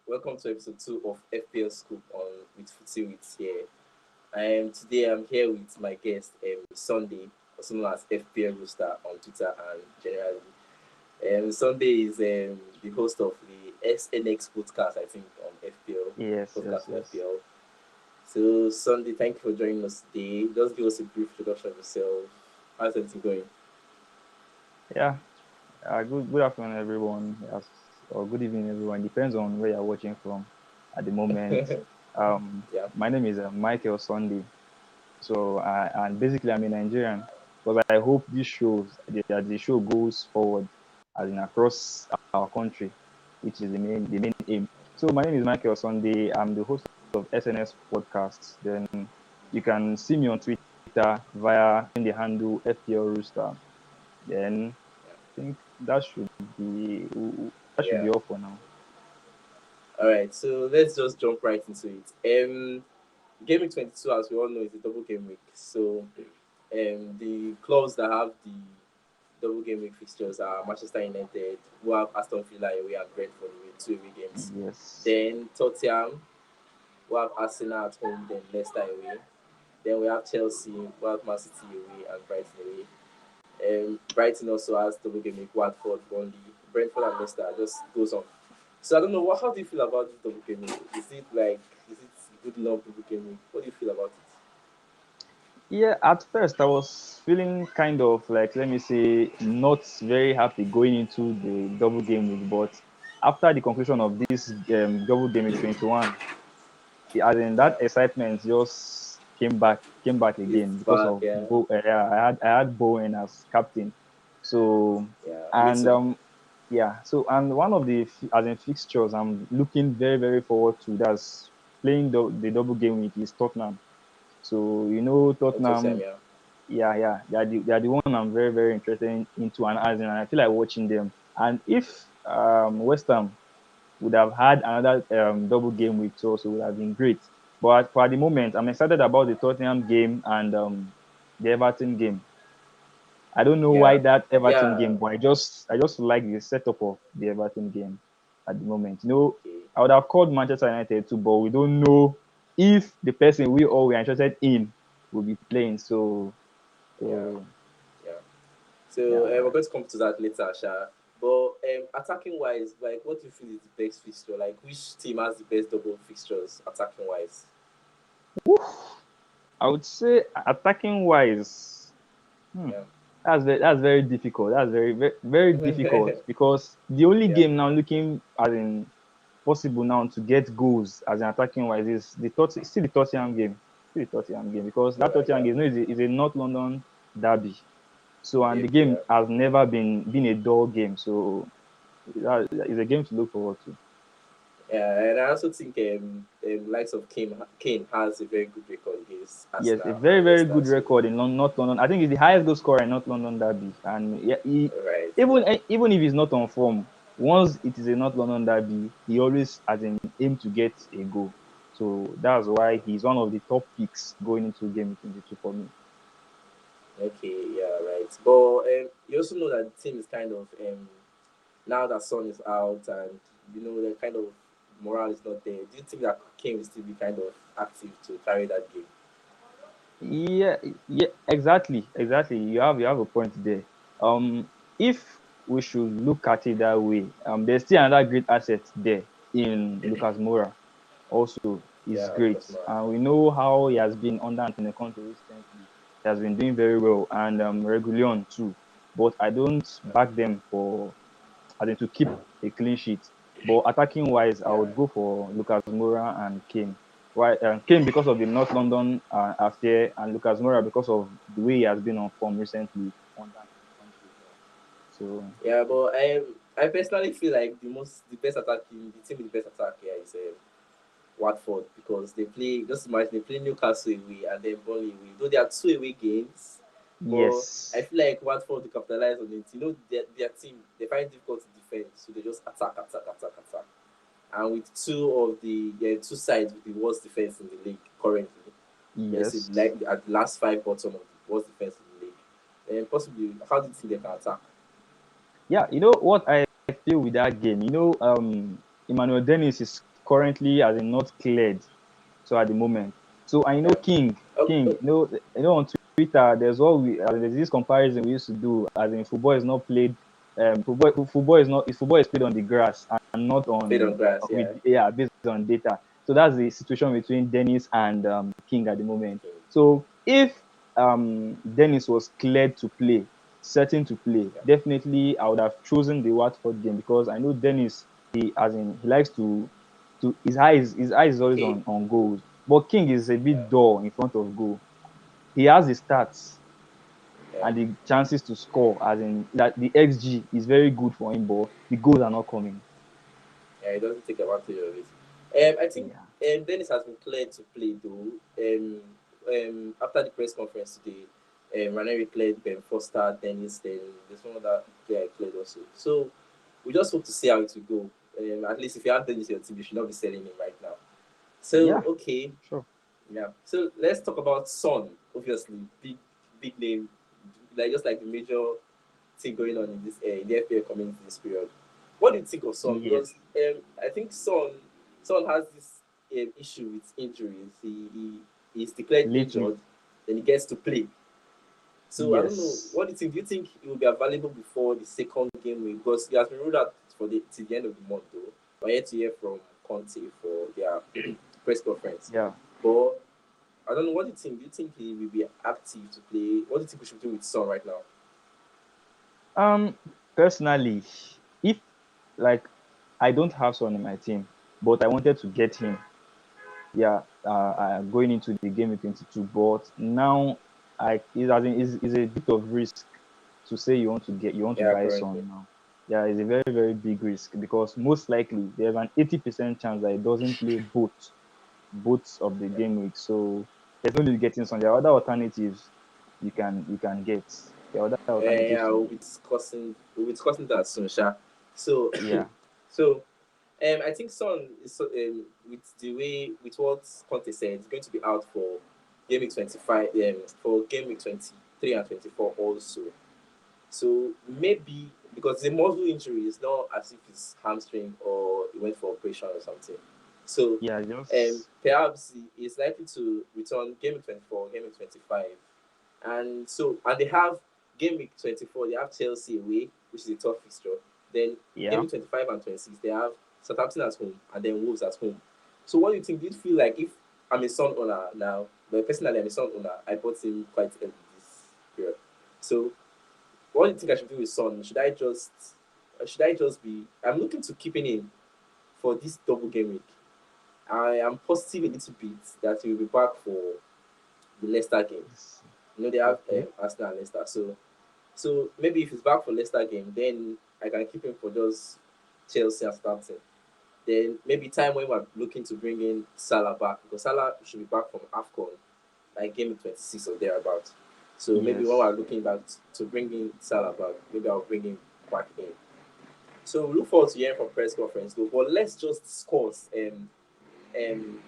Welcome to episode 2 of FPL Scoop on with Footywit here. Today I'm here with my guest, Sunday, also known as FPL Rooster on Twitter and generally. Sunday is the host of the SNX podcast, I think, on FPL, Yes, yes, podcast on yes. FPL. So, Sunday, thank you for joining us today. Just give us a brief introduction of yourself. How's everything going? Yeah. Good afternoon, everyone. Yes, or good evening, everyone. Depends on where you're watching from at the moment. Yeah. My name is Michael Sunday. So, and basically, I'm a Nigerian. Because I hope this shows that the show goes forward, as in across our country, which is the main aim. So, my name is Michael Sunday. I'm the host of SNS Podcasts. Then you can see me on Twitter via the handle FPL Rooster. Then think that should Yeah. be all for now. All right. So let's just jump right into it. Game week 22, as we all know, is a double game week. So, the clubs that have the double game week fixtures are Manchester United, who have Aston Villa away and Brentford away, two away games. Yes. Then Tottenham, who have Arsenal at home, then Leicester away. Then we have Chelsea, who have Man City away and Brighton away. Brighton also has double game week, Watford, Burnley, Brentford and Leicester. Just goes on. So I don't know. How do you feel about this double game week? Is it good enough double game week? What do you feel about it? Yeah, at first I was feeling kind of like, let me say, not very happy going into the double game week, but after the conclusion of this double game week 21, as in Yeah, that excitement just came back again it's because back. of Yeah, yeah, I had Bowen as captain. So yeah, me and too. and one of the as in fixtures I'm looking very very forward to, that's playing the double game week, is Tottenham. So Tottenham, Tottenham, yeah. yeah, they are the one I'm very very interested into, and as in, and I feel like watching them. And if West Ham would have had another double game week too, also would have been great. But for the moment, I'm excited about the Tottenham game and the Everton game. I don't know why Yeah, that Everton yeah. game, but I just like the setup of the Everton game at the moment. Okay. I would have called Manchester United too, but we don't know if the person we all were interested in will be playing. So, Yeah, so yeah. So yeah. we're going to come to that later, Sha. But attacking wise, like, what do you feel is the best fixture? Like, which team has the best double fixtures attacking wise? I would say attacking wise. Hmm. Yeah. That's very difficult. That's very, very very difficult, because the only Yeah. game now looking as in possible now to get goals as an attacking wise is still the Tottenham game. Still the Tottenham game, because All that right. Tottenham Yeah. game, is a North London derby. So, and the Indeed. game Yeah. has never been a dull game. So that is a game to look forward to. Yeah, and I also think likes of Kane has a very good record against Yes, a Arsenal very, and very Leicester. good So, record in North London. I think he's the highest goal scorer in North London derby. And yeah, right. even Yeah. even if he's not on form, once it is a North London derby, he always as in aim to get a goal. So that's why he's one of the top picks going into game 22 for me. Okay. Yeah. Right. But you also know that the team is kind of now that Son is out and the kind of morale is not there. Do you think that Kane will still be kind of active to carry that game? Yeah, yeah, exactly. You have a point there. If we should look at it that way, there's still another great asset there in Lucas Moura. Also, is Yeah, great, because more. and we know how he has been under Antonio Conte recently. He has been doing very well, and Regulion too. But I don't back them for, I think, to keep a clean sheet. But attacking wise, I Yeah. would go for Lucas Moura and Kane. Why Kane because of the North London affair, and Lucas Moura because of the way he has been on form recently under Antonio Conte. So Yeah, but I personally feel like the best attacking the team with the best attack here is Watford, because they play, just imagine they play Newcastle away and then Burnley away. Though there are two away games, but I yes, feel like Watford to capitalize on it. Their team, they find it difficult to defend, so they just attack. And with two sides with the worst defense in the league currently, let's say yes. like at the last five bottom of the worst defense in the league, and possibly how do you think they can attack? Yeah, you know what I feel with that game. Emmanuel Dennis is currently as in not cleared. So at the moment, so I know Yeah. Oh, King, on Twitter, there's this comparison we used to do, as in football is not played, football is played on the grass and not played on on grass. with Yeah. based on data. So that's the situation between Dennis and King at the moment. Okay. So if Dennis was cleared to play, certain to play, Yeah. definitely I would have chosen the Watford game, because I know Dennis, he likes to his eyes is always Okay. on goals. But King is a Yeah. bit dull in front of goal. He has the stats Yeah. and the chances to score, as in that the XG is very good for him, but the goals are not coming. Yeah, he doesn't take advantage of it. I think Yeah. Dennis has been cleared to play though. After the press conference today, Ranieri cleared Ben Foster, Dennis, then there's one other guy cleared also. So we just hope to see how it will go. At least if you have Dennis in your team, you should not be selling him right now. So Yeah, okay, sure. yeah. So let's talk about Son. Obviously, big name, like just like the major thing going on in this in the FPL community this period. What do you think of Son? Yes. Because I think Son has this issue with injuries. He's declared Lately, injured, then he gets to play. So I don't know. yes. What do you think? Do you think he will be available before the second game week? Because he has been ruled out for the till the end of the month, though. We're yet to hear from Conte for their press conference. Yeah. But I don't know. What do you think? Do you think he will be active to play? What do you think we should do with Son right now? Um, Personally, if, like, I don't have someone in my team, but I wanted to get him, yeah, going into the game with 22. But now, is a bit of risk to say you want to Yeah, buy currently. Son now. Yeah, it's a very, very big risk, because most likely there's an 80% chance that he doesn't play both of the Yeah. game week. So there's no need getting Son. There are other alternatives you can get. There are other alternatives Yeah, to we'll get. be discussing that soon, Sha. So Yeah, so I think Son is with the way with what Conte said, it's going to be out for game week 25 for game week 23 and 24 also. So maybe because the muscle injury is not as if it's hamstring or he went for operation or something. So yeah, just perhaps he is likely to return game week 24, game week 25. And they have game week 24, they have Chelsea away, which is a tough fixture. Then game yeah. week 25 and 26, they have Southampton at home and then Wolves at home. So what do you think? Do you feel like if I'm a Son owner now, but personally I'm a Son owner, I bought him quite early this period. So what do you think I should do with Son? Should I just be I'm looking to keeping him for this double game week. I am positive a little bit that he will be back for the Leicester game. They have Okay. Arsenal and Leicester. So maybe if he's back for Leicester game, then I can keep him for just Chelsea and Southampton. Then maybe time when we're looking to bring in Salah back, because Salah should be back from AFCON, like game 26 or thereabouts. So maybe when Yes. we're looking back to bring in Salah back, maybe I'll bring him back in. So we look forward to hearing from press conference though. But let's just discuss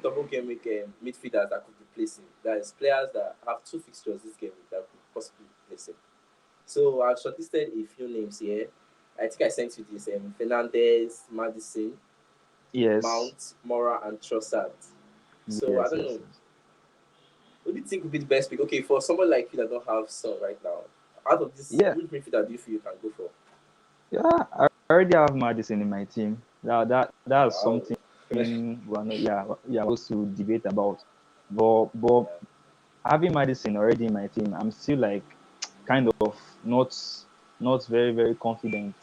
double game week midfielders that could replace him. That is players that have two fixtures this game week that could possibly replace him. So I've shortlisted a few names here. I think I sent you this: Fernandez, Madison, Yes. Mount, Mora, and Trossard. So I Yes. don't Yes. know. Yes. Who do you think would be the best pick? Okay, for someone like you that don't have Son right now, out of this, Yeah. which midfielder do you feel you can go for? Yeah. I already have Madison in my team. That's Wow. something Yeah. we're not, yeah, supposed to debate about. But having Madison already in my team, I'm still like kind of not very, very confident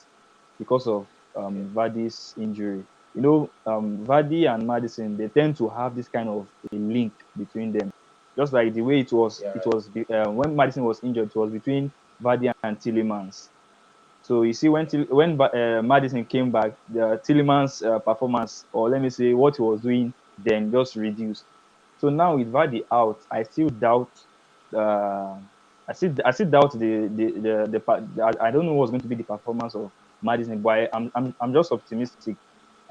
because of Okay. Vardy's injury. Vardy and Madison, they tend to have this kind of a link between them. Just like the way Yeah. it Right. was when Madison was injured, it was between Vardy and Tillemans. So you see, when Madison came back, the Tillemans' performance, or let me say, what he was doing then, just reduced. So now with Vardy out, I still doubt. Uh, I still doubt I don't know what's going to be the performance of Madison, but I'm just optimistic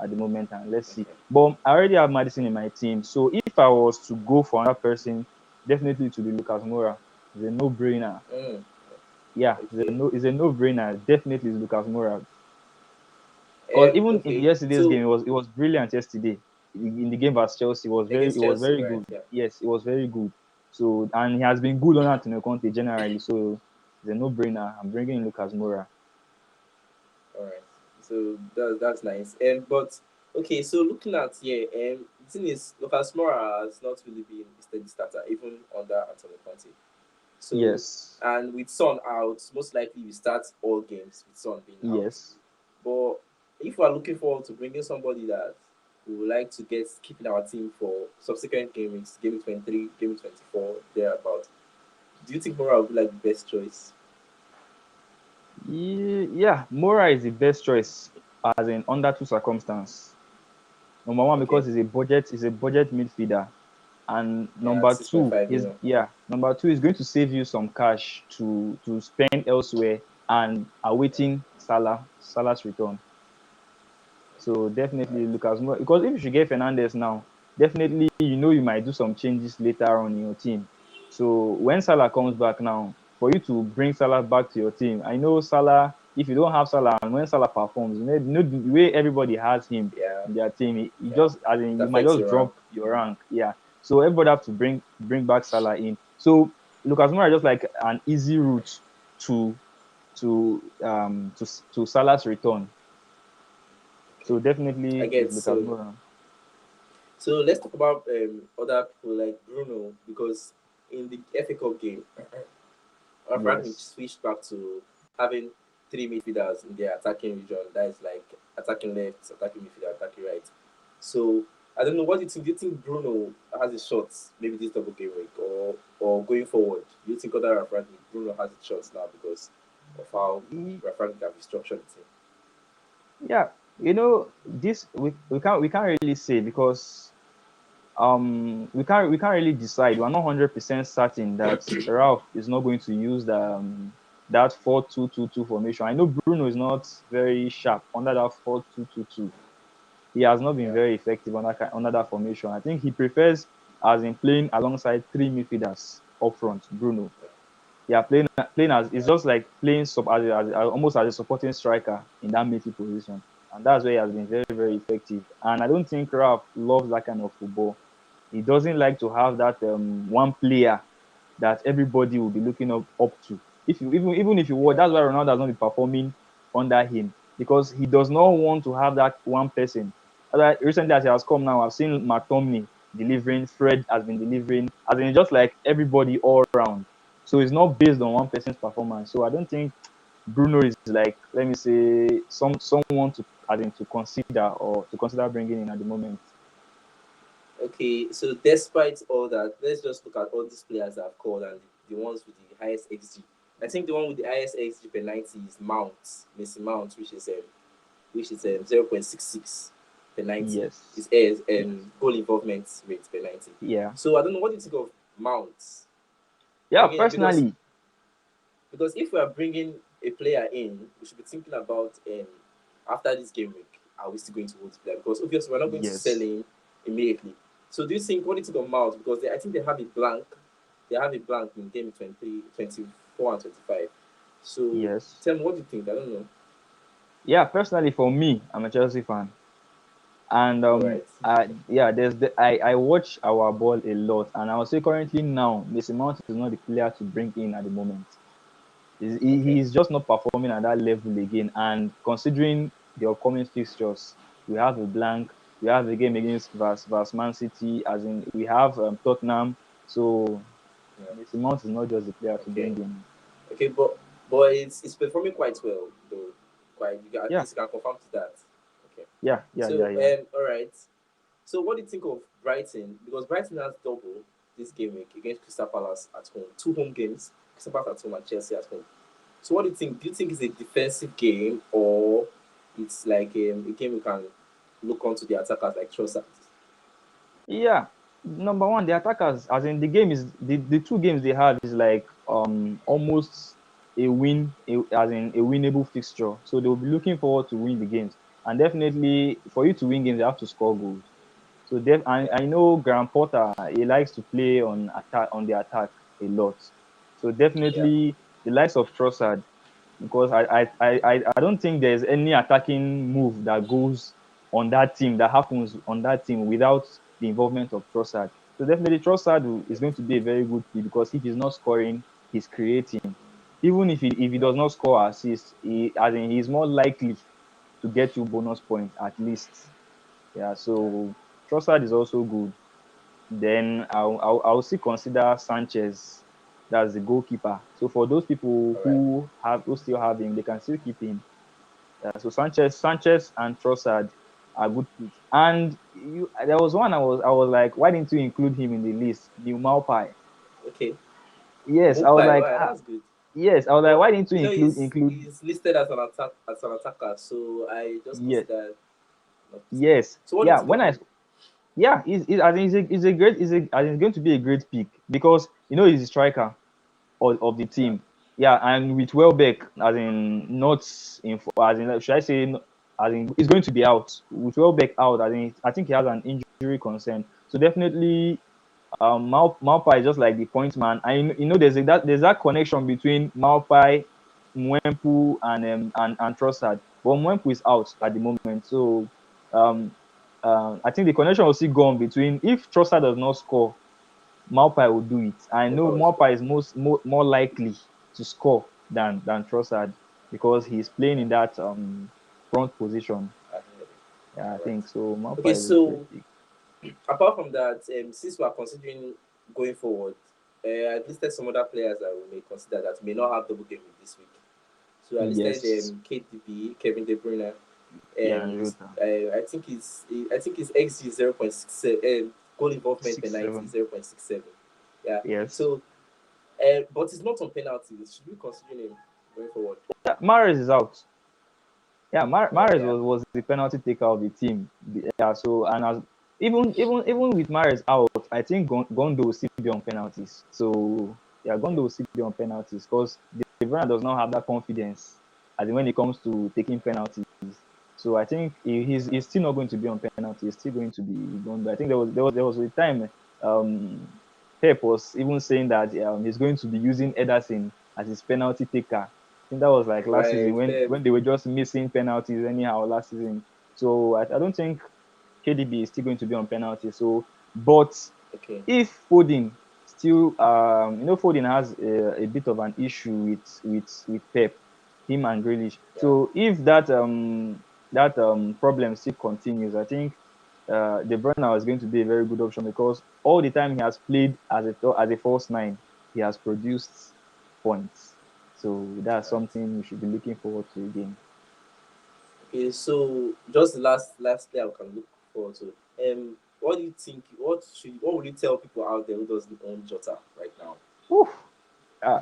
at the moment, and let's see. Okay. But I already have Madison in my team, so if I was to go for another person, definitely to be Lucas Moura. It's a no-brainer. Mm, Yeah, okay. it's a no-brainer. Definitely is Lucas Moura. Because even in Okay. yesterday's So game, it was brilliant yesterday. In the game versus Chelsea, it against was Chelsea, very right? good. Yeah. Yes, it was very good. So and he has been good on Antonio Conte generally. So it's a no-brainer. I'm bringing in Lucas Moura. All right. So that's nice. But okay. So looking at here, the thing is, Lucas Moura has not really been a steady starter even under Antonio Conte. So, Yes, and with Son out, most likely we start all games with Son being out. yes, But if we are looking forward to bringing somebody that we would like to get keeping our team for subsequent games, game 23, game 24, thereabout, do you think Mora would be like the best choice? yeah. Moura is the best choice as in under two circumstances. Number one, Okay. because he's a budget midfielder. And Yeah, number two 6.5 is million. number two is going to save you some cash to spend elsewhere and awaiting Salah's return. So All right. definitely Lucas Moura, because if you should get Fernandes now, definitely you might do some changes later on in your team. So when Salah comes back now, for you to bring Salah back to your team, I know Salah. If you don't have Salah and when Salah performs, the way everybody has him Yeah, in their team, he yeah. just as in It you might affects just your rank. drop your rank. Yeah. So everybody have to bring back Salah in. So Lucas Moura is just like an easy route to to Salah's return. Okay. So I definitely is get Lucas so. Moura. So let's talk about other people like Bruno because in the FA Cup game, Rangnick Yes. switched back to having three midfielders in their attacking region. That is like attacking left, attacking midfielder, attacking right. So I don't know. What do you think? Do you think Bruno has a shot maybe this double game week or going forward? Do you think other Rangnick Bruno has a shot now because of how Rangnick have restructured the team? Yeah, this we can't really say because we can't really decide. We're not 100% certain that Ralph is not going to use that 4-2-2-2 formation. I know Bruno is not very sharp under that 4-2-2-2. He has not been Yeah. very effective under that formation. I think he prefers as in playing alongside three midfielders up front. Bruno, yeah, playing as it's just like playing almost as a supporting striker in that midfield position, and that's where he has been very very effective. And I don't think Ralph loves that kind of football. He doesn't like to have that one player that everybody will be looking up to. If you even if you were, Yeah. that's why Ronaldo has not been performing under him because he does not want to have that one person. Recently, as he has come now, I've seen McTominay delivering, Fred has been delivering, as in just like everybody all around. So it's not based on one person's performance. So I don't think Bruno is like, let me say, someone to as in to consider bringing in at the moment. Okay, so despite all that, let's just look at all these players that I've called and the ones with the highest XG. I think the one with the highest XG per 90 is Mount, Messi Mount, which is 0.66 per 90. Yes. Is Yes. goal involvement rate per 90. Yeah. So I don't know what do you think of Mount Yeah. bringing Personally, because if we are bringing a player in, we should be thinking about after this game week, are we still going to hold the player? Because obviously we're not going to sell yes. him immediately. So do you think what do you think of Mount? Because I think they have a blank. They have a blank in game 23, 24, and 25. So Yes. tell me what do you think? I don't know. Yeah. Personally, for me, I'm a Chelsea fan, and All right. yeah, I watch our ball a lot, and I would say currently now, Mason Mount is not the player to bring in at the moment. Okay. He's just not performing at that level again. And considering the upcoming fixtures, we have a blank. We have a game against Vs Man City, as in we have Tottenham. So Yeah. Mason Mount is not just the player to Okay. bring in. Okay, but it's performing quite well though. Quite you can, at Yeah, least you can confirm to that. Okay. yeah, yeah, So yeah, yeah. all right. So what do you think of Brighton? Because Brighton has double this game week against Crystal Palace at home. Two home games, Crystal Palace at home and Chelsea at home. So what do you think? Do you think it's a defensive game or it's like a game we can look onto the attackers like Trossard? Yeah. Number one, the attackers, as in the game is the two games they have is like almost as in a winnable fixture. So they'll be looking forward to win the games. And definitely for you to win games, you have to score goals. So Yeah, I know Graham Potter, he likes to play on the attack a lot. So yeah, definitely the likes of Trossard, because I don't think there's any attacking move that goes on that team that happens on that team without the involvement of Trossard. So definitely Trossard is going to be a very good pick because if he's not scoring, he's creating. Even if he does not score assists, as in he's more likely to get you bonus points at least. Yeah, so Trossard is also good. Then I'll still consider Sanchez. That's the goalkeeper. So for those people All right. who still have him, they can still keep him. So Sanchez and Trossard are good picks. And there was one I was like, why didn't you include him in the list? New Maupai. Okay. Yes, I was Mopai, like, right, that's good. yes, I was like, But why didn't you you know, include? he's listed as an attacker, so I just Yes, consider not. yes, So what do you yeah. think of When I him? Yeah, I think it's a great, I think it's going to be a great pick because he's a striker of the Yeah. team. Yeah, and with Welbeck, as in not in, as in should I say, as in he's going to be out. With Welbeck out, I think he has an injury concern. So definitely, Maupai is just like the point man. And there's that connection between Maupai, Mwempu, and Trossard. But Mwempu is out Yeah. at the moment, so um I think the connection will still go on between if Trossard does not score, Maupai will do it. I know Mopai was good. Maupai is more likely to score than Trossard because he's playing in that front position. I think of it. Yeah, I All right. think so. Okay, Maupai is a great so pick. apart from that, since we are considering going forward, I've listed some other players that we may consider that may not have double game week this week. So I listed Yes. KDB, Kevin De Bruyne. Yeah, and Jota. I think his XG is 0.67. Goal involvement per Six 90 is seven. 0.67. Yeah. Yes. So, but it's not on penalties. Should we consider him going forward? Yeah, Mahrez is out. Yeah, Mahrez Yeah. was the penalty taker of the team. Yeah, so and as even with Mahrez out, I think Gondo will still be on penalties. So yeah, Okay. Gondo will still be on penalties because the Verona does not have that confidence as in when it comes to taking penalties. So I think he's still not going to be on penalties. He's still going to be Gondo. I think there was a time Pep was even saying that he's going to be using Ederson as his penalty taker. I think that was like last season Right. when they were just missing penalties anyhow last season. So I don't think KDB is still going to be on penalty. So, but Okay. if Foden still, Foden has a bit of an issue with Pep, him and Grealish. Yeah. So if that problem still continues, I think De Bruyne is going to be a very good option because all the time he has played as a false nine, he has produced points. So that's All right. something we should be looking forward to again. Okay. So just the last player we can look forward to. What do you think? What would you tell people out there who doesn't own Jota right now? Oof.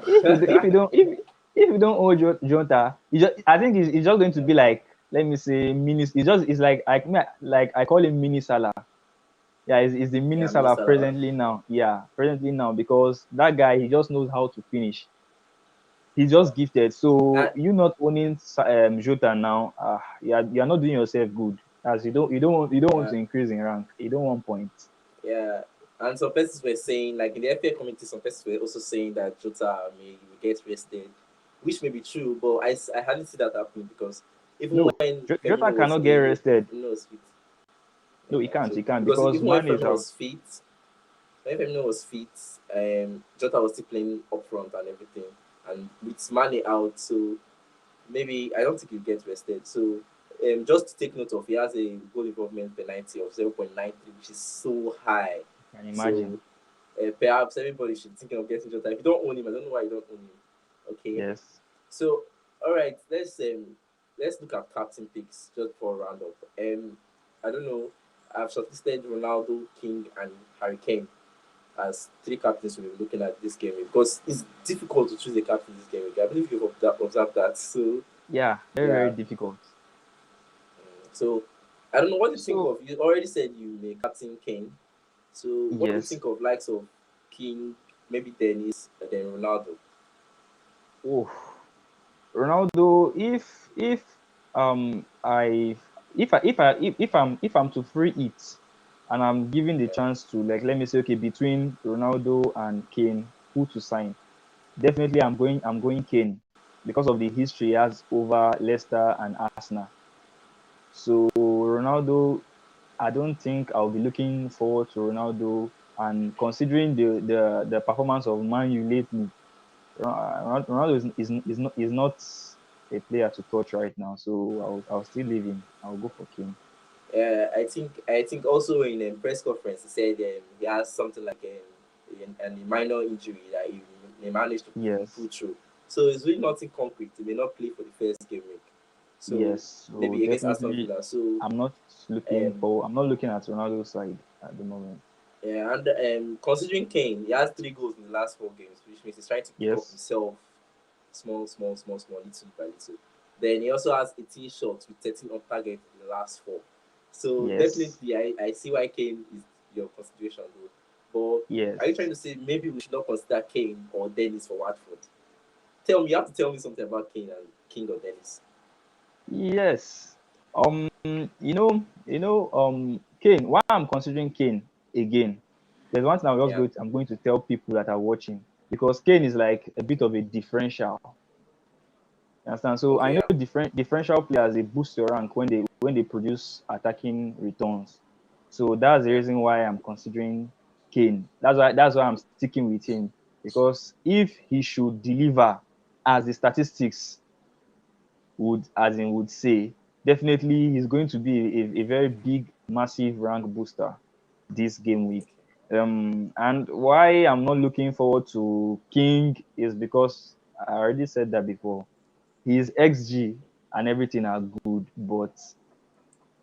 If you don't owe Jota, I think it's just going to be like, let me say, mini. It's like I call him mini Salah. Yeah, it's the mini Yeah, mini Salah Salah. presently now. Yeah, presently now because that guy he just knows how to finish. He's Yeah. just gifted. So And you not owning Jota now, you're not doing yourself good. As you don't want yeah, to increase in rank. You don't want points. yeah. And some persons were saying, like in the FPL community, some persons were also saying that Jota may get rested, which may be true, but I hadn't seen that happening because even No, when Jota Firmino was cannot get rested. Firmino was fit. No, he Yeah, can't. so He can't because because even when man is Firmino out. was fit, Jota was still playing up front and everything, and with Mane out, so maybe I don't think he'll get rested. So just to take note of, he has a goal involvement penalty of 0.93, which is so high. Can you So imagine? perhaps everybody should think of getting Jota. If you don't own him, I don't know why you don't own him. Okay. Yes. So all right, let's look at captain picks just for a round up. I don't know. I've shortlisted Ronaldo, King, and Harry Kane as three captains we'll be looking at this game because it's difficult to choose a captain this game. I believe you've observed that. So Yeah, very, very yeah. difficult. So I don't know what you think So of. You already said you may captain Kane. So what do you yes. think of likes of King, maybe Dennis, and then Ronaldo? Oh, Ronaldo. I if I'm to free it, and I'm given the Yeah. chance to, like, let me say, okay, between Ronaldo and Kane, who to sign? Definitely, I'm going Kane. because of the history he has over Leicester and Arsenal. So Ronaldo, I don't think I'll be looking forward to Ronaldo. And considering the performance of Man U lately, Ronaldo is not a player to touch right now. So I'll still leave him. I'll go for Kane. I think also in a press conference he said he has something like a minor injury that he managed to pull Yes, through. So it's really nothing concrete. He may not play for the first game week. So yes. So maybe against Aston definitely, Villa. So I'm not um, I'm not looking at Ronaldo's side at the moment. yeah, and considering Kane, he has 3 goals in the last 4 games, which means he's trying to pick up Yes, himself small, little by little. Then he also has 18 shots with 13 on target in the last 4. So yes, definitely, I see why Kane is your consideration though. But are you trying yes, to say maybe we should not consider Kane or Dennis for Watford? Tell me, you have to tell me something about Kane and King or Dennis. yes. Kane. Why I'm considering Kane again? There's one thing Yeah. I'm going to tell people that are watching, because Kane is like a bit of a differential. You understand? So I Okay. know Yeah. differential players, they boost your rank when they produce attacking returns. So that's the Yeah. reason why I'm considering Kane. That's why I'm sticking with him, because if he should deliver as the statistics would say, definitely he's going to be a very big, massive rank booster this game week. And why I'm not looking forward to King is because I already said that before. His XG and everything are good, but He's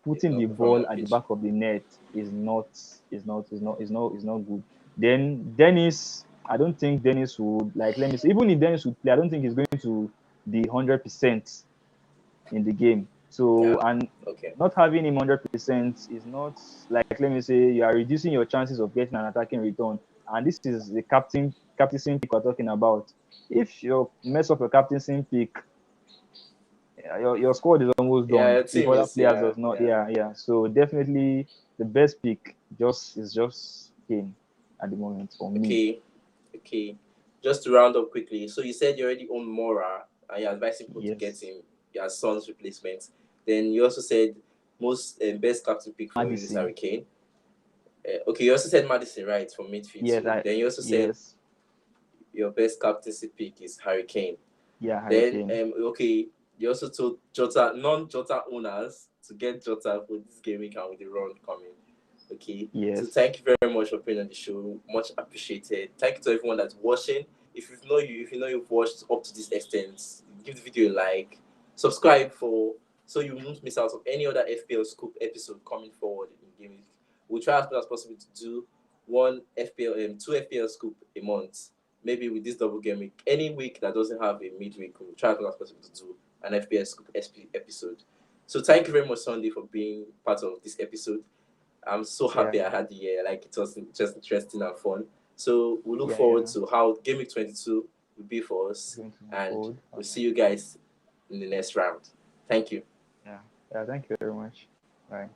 putting not the performing ball on at the pitch. back of the net is not good. Then Dennis, I don't think Dennis would, like, let me say, even if Dennis would play, I don't think he's going to be 100% in the game. Yeah. So, and Okay. not having him 100% is not, like, let me say, you are reducing your chances of getting an attacking return. And this is the captaincy pick we're talking about. If you mess up your captaincy pick, your squad is almost Yeah. done. Your If team other is players yeah does not, yeah. yeah. So definitely the best pick just Kane at the moment for me. Okay. Okay. Just to round up quickly, so you said you already own Mora and you're advising people to get Yes, him your son's replacement. Then you also said most best captain pick for you is Madison. Harry Kane. Okay, you also said Madison, right, for midfield Yes, too. I Then you also said yes, your best captaincy pick is Harry Kane. yeah, Harry Then Kane. okay, you also told Jota non-Jota owners to get Jota for this game week and with the run coming. Okay, so Yes, thank you very much for being on the show. Much appreciated. Thank you to everyone that's watching. If you know you've watched up to this extent, give the video a like, subscribe for so you won't miss out on any other FPL Scoop episode coming forward in game week. We'll try as much as possible to do one FPL, 2 FPL Scoop a month. Maybe with this double game week, any week that doesn't have a midweek, we'll try as much as possible to do an FPL Scoop episode. So thank you very much, Sunday, for being part of this episode. I'm so yeah, happy I had the year. Like it was just interesting and fun. So we look yeah, forward yeah. to how Game Week 22 will be for It's us, going to move and forward. All we'll see right. you guys in the next round. Thank you. Yeah. Yeah. Thank you very much. Bye.